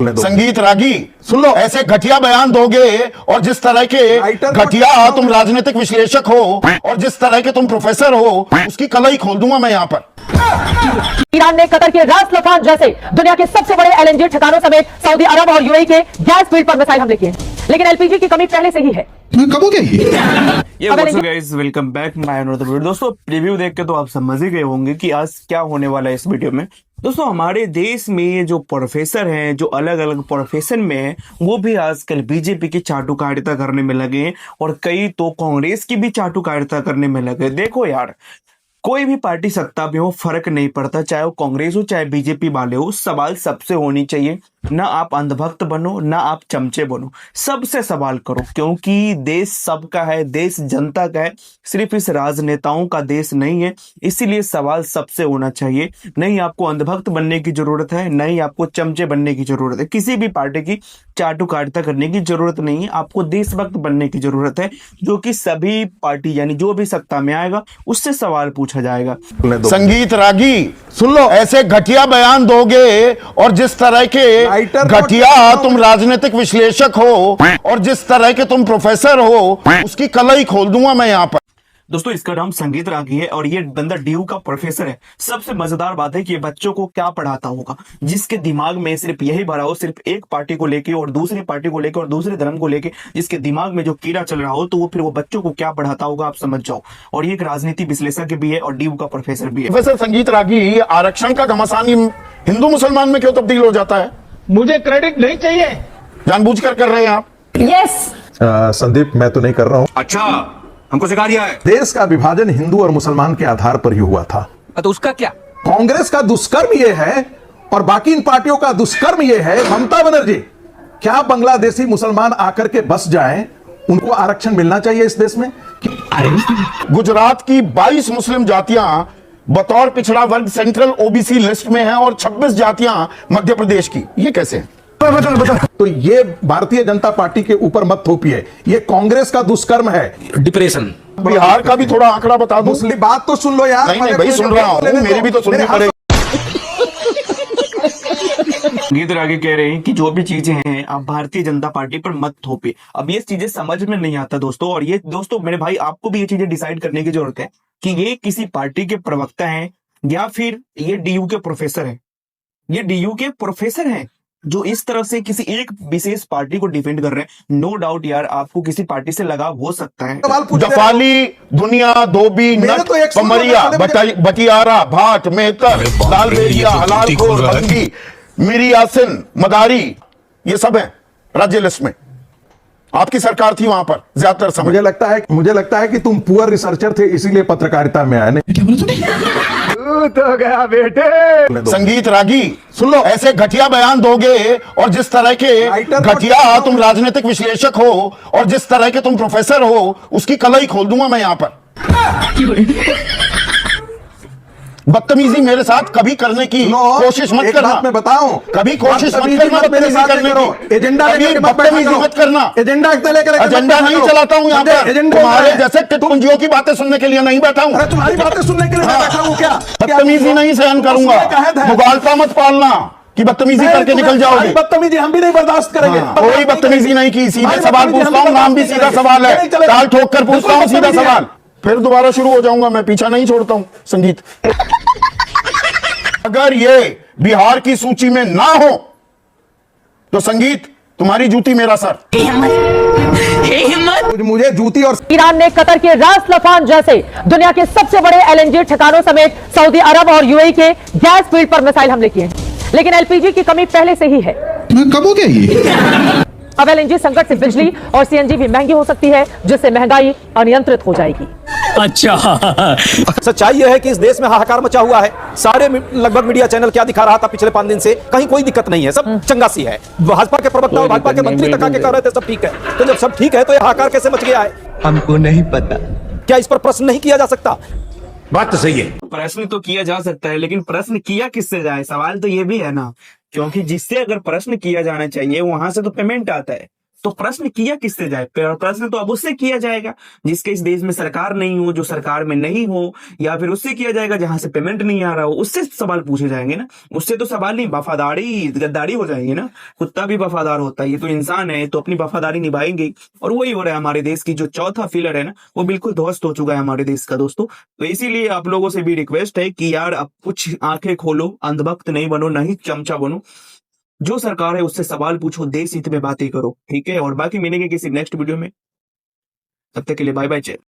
संगीत रागी सुन लो, ऐसे घटिया बयान दोगे और जिस तरह के घटिया तुम राजनीतिक विश्लेषक हो और जिस तरह के तुम प्रोफेसर हो, उसकी कला ही खोल दूंगा मैं यहाँ पर। ईरान ने कतर के रास लफान जैसे दुनिया के सबसे बड़े एलएनजी ठिकानों समेत सऊदी अरब और यूएई के गैस फील्ड पर मिसाइल हमले किए, लेकिन एलपीजी की कमी पहले से ही है। कब हो गया ये what's up guys, welcome back my another video. दोस्तों प्रीव्यू देख के तो आप समझ ही गए होंगे कि आज क्या होने वाला है इस वीडियो में। दोस्तों हमारे देश में जो प्रोफेसर हैं, जो अलग अलग प्रोफेशन में हैं, वो भी आजकल बीजेपी की चाटुकारिता करने में लगे हैं और कई तो कांग्रेस की भी चाटुकारिता करने में लगे। देखो यार, कोई भी पार्टी सत्ता में हो फर्क नहीं पड़ता, चाहे वो कांग्रेस हो चाहे बीजेपी वाले हो, सवाल सबसे होनी चाहिए। ना आप अंधभक्त बनो, ना आप चमचे बनो, सबसे सवाल करो, क्योंकि देश सबका है, देश जनता का है, सिर्फ इस राजनेताओं का देश नहीं है। इसीलिए सवाल सबसे होना चाहिए। नहीं आपको अंधभक्त बनने की जरूरत है, नहीं आपको चमचे बनने की जरूरत है, किसी भी पार्टी की चाटुकारिता करने की जरूरत नहीं है। आपको देशभक्त बनने की जरूरत है, जो कि सभी पार्टी यानी जो भी सत्ता में आएगा उससे सवाल पूछा जाएगा। संगीत रागी सुन लो, ऐसे घटिया बयान दोगे और जिस तरह के घटिया तुम राजनीतिक विश्लेषक हो और जिस तरह के तुम प्रोफेसर हो, उसकी कला ही खोल दूंगा मैं यहाँ पर। दोस्तों इसका नाम संगीत रागी है और ये बंदा डीयू का प्रोफेसर है। सबसे मजेदार बात है कि ये बच्चों को क्या पढ़ाता होगा, जिसके दिमाग में सिर्फ यही भरा हो, सिर्फ एक पार्टी को लेके और दूसरी पार्टी को लेके और दूसरे धर्म को लेके, जिसके दिमाग में जो कीड़ा चल रहा हो, तो वो फिर वो बच्चों को क्या पढ़ाता होगा आप समझ जाओ। और ये एक राजनीति विश्लेषक भी है और डीयू का प्रोफेसर भी है। प्रोफेसर संगीत रागी, आरक्षण का घमासान हिंदू मुसलमान में क्यों तब्दील हो जाता है? मुझे क्रेडिट नहीं चाहिए। जानबूझकर कर रहे हैं आप? यस संदीप, मैं तो नहीं कर रहा हूँ। अच्छा, हमको सिखा दिया है। देश का विभाजन हिंदू और मुसलमान के आधार पर ही हुआ था। तो उसका क्या? कांग्रेस का दुष्कर्म ये है और बाकी इन पार्टियों का दुष्कर्म ये है। ममता बनर्जी, क्या बांग्लादेशी मुसलमान आकर के बस जाएं, उनको आरक्षण मिलना चाहिए इस देश में? गुजरात की 22 मुस्लिम जातियां बतौर पिछड़ा वर्ग सेंट्रल ओबीसी लिस्ट में है और 26 जातियां मध्य प्रदेश की। ये कैसे है? तो ये भारतीय जनता पार्टी के ऊपर मत थोपिए, ये कांग्रेस का दुष्कर्म है। डिप्रेशन। बिहार का भी थोड़ा आंकड़ा बता दो। मुस्लिम बात तो सुन लो यार। नहीं नहीं भाई, सुन रहा हूं, मेरी भी तो सुननी पड़ेगी। संगीत रागी कह रहे हैं कि जो भी चीजें हैं आप भारतीय जनता पार्टी पर मत थोपे। अब ये चीजें समझ में नहीं आता दोस्तों, और ये दोस्तों मेरे भाई आपको भी ये चीजें डिसाइड करने की जरूरत है कि ये किसी पार्टी के प्रवक्ता हैं या फिर ये डीयू के प्रोफेसर हैं। ये डीयू के प्रोफेसर हैं जो इस तरह से किसी एक विशेष पार्टी को डिफेंड कर रहे हैं। नो डाउट यार, आपको किसी पार्टी से लगाव हो सकता है। दफाली, दुनिया, धोबी, नट, पमरिया, बटियारा, भाट, मेहतर, लालबेरिया, हलालखोर, बंगी, मीरी यासिन, मदारी, ये सब है राज्य लिस्ट में। आपकी सरकार थी वहां पर ज्यादातर समय। मुझे लगता है कि तुम पुअर रिसर्चर थे, इसीलिए पत्रकारिता में आए। तो गया बेटे। संगीत रागी सुन लो, ऐसे घटिया बयान दोगे और जिस तरह के घटिया तुम राजनीतिक विश्लेषक हो और जिस तरह के तुम प्रोफेसर हो, उसकी कला ही खोल दूंगा मैं यहाँ पर। बदतमीजी मेरे साथ कभी करने की कोशिश मत करना। मैं बताऊं, कभी कोशिश मत करना बदतमीजी करने की। एजेंडा बदतमीजी मत करना। एजेंडा नहीं चलाता हूँ यहाँ पर। तुम्हारे जैसे टिटपुंजियों की बातें सुनने के लिए नहीं बैठा हूँ। तुम्हारी बातें सुनने के लिए बैठा हूँ क्या? बदतमीजी नहीं सहन करूंगा। मुगालता मत पालना कि बदतमीजी करके निकल जाओगे। बदतमीजी हम भी नहीं बर्दाश्त करेंगे। कोई बदतमीजी नहीं की। सीधे सवाल पूछता हूँ, नाम भी सीधा सवाल है। ताल ठोक कर पूछता हूँ सीधा सवाल, फिर दोबारा शुरू हो जाऊंगा मैं, पीछा नहीं छोड़ता हूं। संगीत, अगर ये बिहार की सूची में ना हो तो संगीत तुम्हारी जूती मेरा सर। मुझे जूती और ईरान ने कतर के रास लफान जैसे दुनिया के सबसे बड़े एलएनजी ठिकानों समेत सऊदी अरब और यूएई के गैस फील्ड पर मिसाइल हमले किए, लेकिन एलपीजी की कमी पहले से ही है। कब हो गया ये? अब एलएनजी संकट से बिजली और सीएनजी भी महंगी हो सकती है, जिससे महंगाई अनियंत्रित हो जाएगी। अच्छा, सच्चाई यह है कि इस देश में हाहाकार मचा हुआ है। सारे लगभग मीडिया चैनल क्या दिखा रहा था पिछले 5 दिन से, कहीं कोई दिक्कत नहीं है, सब चंगासी है। भाजपा के प्रवक्ता और भाजपा के मंत्री तक आके कह रहे थे सब ठीक है। तो जब सब ठीक है तो यह हाहाकार कैसे मच गया है? हमको नहीं पता। क्या इस पर प्रश्न नहीं किया जा सकता? बात तो सही है। प्रश्न तो किया जा सकता है, लेकिन प्रश्न किया किससे जाए, सवाल तो ये भी है ना। क्योंकि जिससे अगर प्रश्न किया जाना चाहिए वहां से तो पेमेंट आता है। तो प्रश्न किया किससे जाए? प्रश्न तो अब उससे किया जाएगा जिसके इस देश में सरकार नहीं हो, जो सरकार में नहीं हो, या फिर उससे किया जाएगा जहां से पेमेंट नहीं आ रहा हो, उससे सवाल पूछे जाएंगे ना। उससे तो सवाल नहीं, वफादारी गद्दारी हो जाएगी ना। कुत्ता भी वफादार होता है, ये तो इंसान है, तो अपनी वफादारी निभाएंगे। और वही हो रहा है हमारे देश की जो चौथा पिलर है ना, वो बिल्कुल ध्वस्त हो चुका है हमारे देश का दोस्तों। तो इसीलिए आप लोगों से भी रिक्वेस्ट है कि यार अब कुछ आंखें खोलो, अंधभक्त नहीं बनो, नहीं चमचा बनो। जो सरकार है उससे सवाल पूछो, देश हित में बातें करो, ठीक है। और बाकी मिलेंगे किसी नेक्स्ट वीडियो में, तब तक के लिए बाय बाय।